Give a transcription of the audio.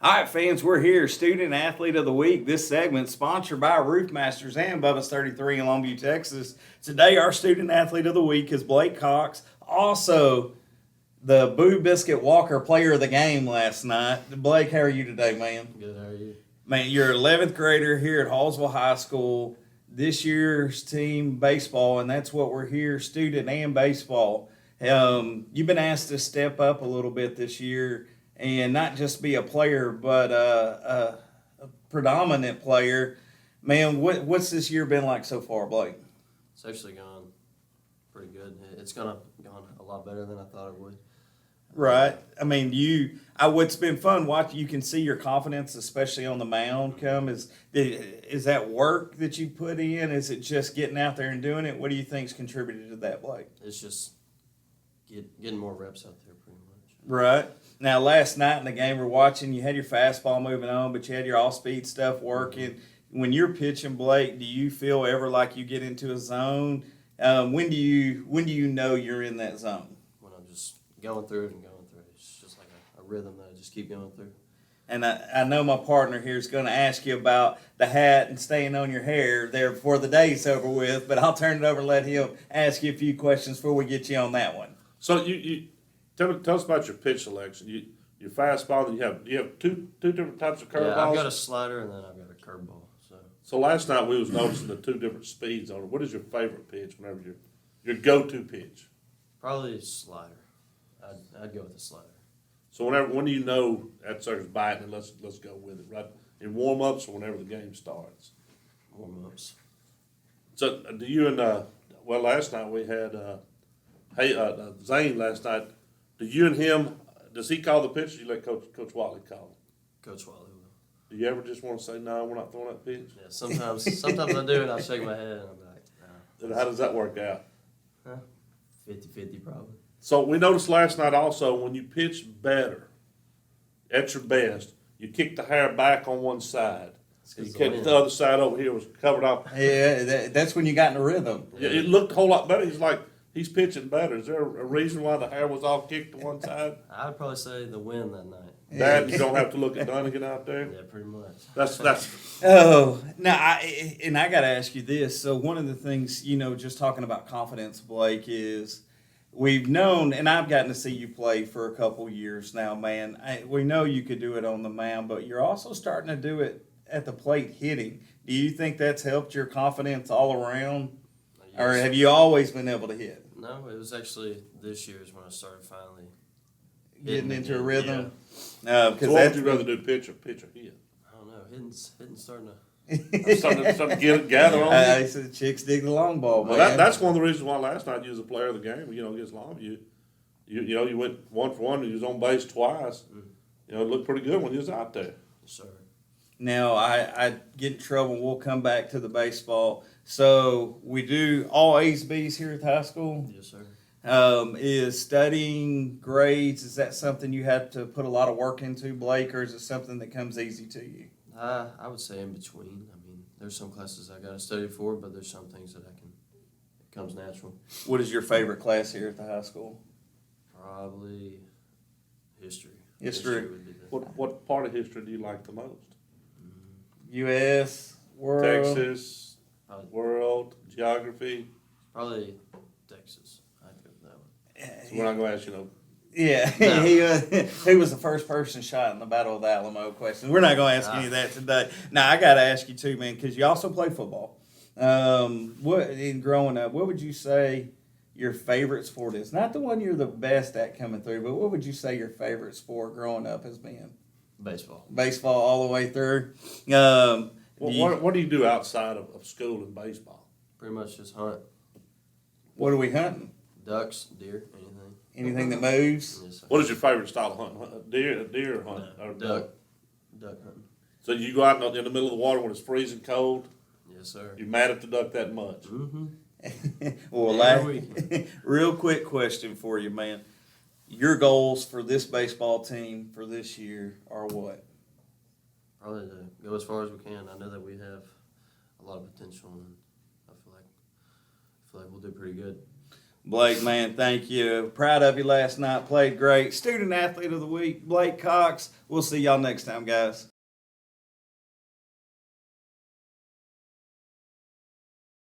All right, fans, we're here. Student Athlete of the Week. This segment sponsored by Roof Masters and Bubba's 33 in Longview, Texas. Today, our Student Athlete of the Week is Blake Cox. Also, the Boo Biscuit Walker Player of the Game last night. Blake, how are you today, man? Good, how are you? Man, you're an 11th grader here at Hallsville High School. This year's team baseball, and that's what we're here, student and baseball. You've been asked to step up a little bit this year and not just be a player, but a predominant player. Man, what's this year been like so far, Blake? It's actually gone pretty good. It's gone a lot better than I thought it would. Right. I mean, what's been fun watching, you can see your confidence, especially on the mound, come. Is that work that you put in? Is it just getting out there and doing it? What do you think's contributed to that, Blake? It's just getting more reps out there, pretty much. Right. Now, last night in the game we're watching, you had your fastball moving on, but you had your off-speed stuff working. When you're pitching, Blake, do you feel ever like you get into a zone? When do you know you're in that zone? When I'm just going through it and going through it. It's just like a rhythm that I just keep going through. And I know my partner here is going to ask you about the hat and staying on your hair there before the day's over with, but I'll turn it over and let him ask you a few questions before we get you on that one. So you tell us about your pitch selection. Your fastball. You have two different types of curveballs. Yeah, I've got a slider and then I've got a curveball. So last night we was noticing the two different speeds on it. What is your favorite pitch? Whenever your go-to pitch? Probably a slider. I'd go with the slider. So when do you know that sucker's biting and let's go with it? Right in warm-ups or whenever the game starts. Warm-ups. So do you and last night we had Zane last night. Do you and him? Does he call the pitch? Or you let Coach Watley call it? Coach Wiley will. Do you ever just want to say no? We're not throwing that pitch. Yeah, sometimes I do and I shake my head and I'm like, And how does that work out? 50-50 probably. So we noticed last night also when you pitch better, at your best, you kick the hair back on one side. You catch the other side over here was covered up. Yeah, that's when you got in the rhythm. Yeah, it looked a whole lot better. He's pitching better. Is there a reason why the hair was all kicked to one side? I'd probably say the wind that night. Dad, you don't have to look at Dunnigan out there. Yeah, pretty much. That's. Oh, now I got to ask you this. So one of the things, just talking about confidence, Blake, is we've known, and I've gotten to see you play for a couple years now, man. We know you could do it on the mound, but you're also starting to do it at the plate hitting. Do you think that's helped your confidence all around? Yes. Or have you always been able to hit? No, it was actually this year is when I started finally Getting into a rhythm? So what would you rather do, pitch or hit? I don't know. Hitting's starting to. I'm starting to gather on I you. said chicks dig the long ball, man. Well, that's one of the reasons why last night you was a player of the game. Against Longview, you went 1 for 1 and you was on base twice. It looked pretty good when you was out there. Yes, sir. Now, I get in trouble. We'll come back to the baseball. So we do all A's, B's here at the high school. Yes, sir. Is studying grades, is that something you have to put a lot of work into, Blake, or is it something that comes easy to you? I would say in between. I mean, there's some classes I got to study for, but there's some things that it comes natural. What is your favorite class here at the high school? Probably history. History. Would be the, What part of history do you like the most? U.S., world? Texas, world, geography. probably Texas. I'd go with that one. So we're not going to ask Yeah, No. he was the first person shot in the Battle of the Alamo question. We're not going to ask any of that today. Now, I got to ask you too, man, because you also play football. In growing up, what would you say your favorite sport is? Not the one you're the best at coming through, but what would you say your favorite sport growing up has been? Baseball. Baseball all the way through. what do you do outside of school and baseball? Pretty much just hunt. What are we hunting? Ducks, deer, anything. Anything that moves? Yes, sir. What is your favorite style of hunting? Deer hunt? No, Or duck hunting. So you go out in the middle of the water when it's freezing cold? Yes, sir. You're mad at the duck that much? Mm-hmm. Well, Every real quick question for you, man. Your goals for this baseball team for this year are what? Probably to go as far as we can. I know that we have a lot of potential, and I feel like we'll do pretty good. Blake, man, thank you. Proud of you last night. Played great. Student Athlete of the Week, Blake Cox. We'll see y'all next time, guys.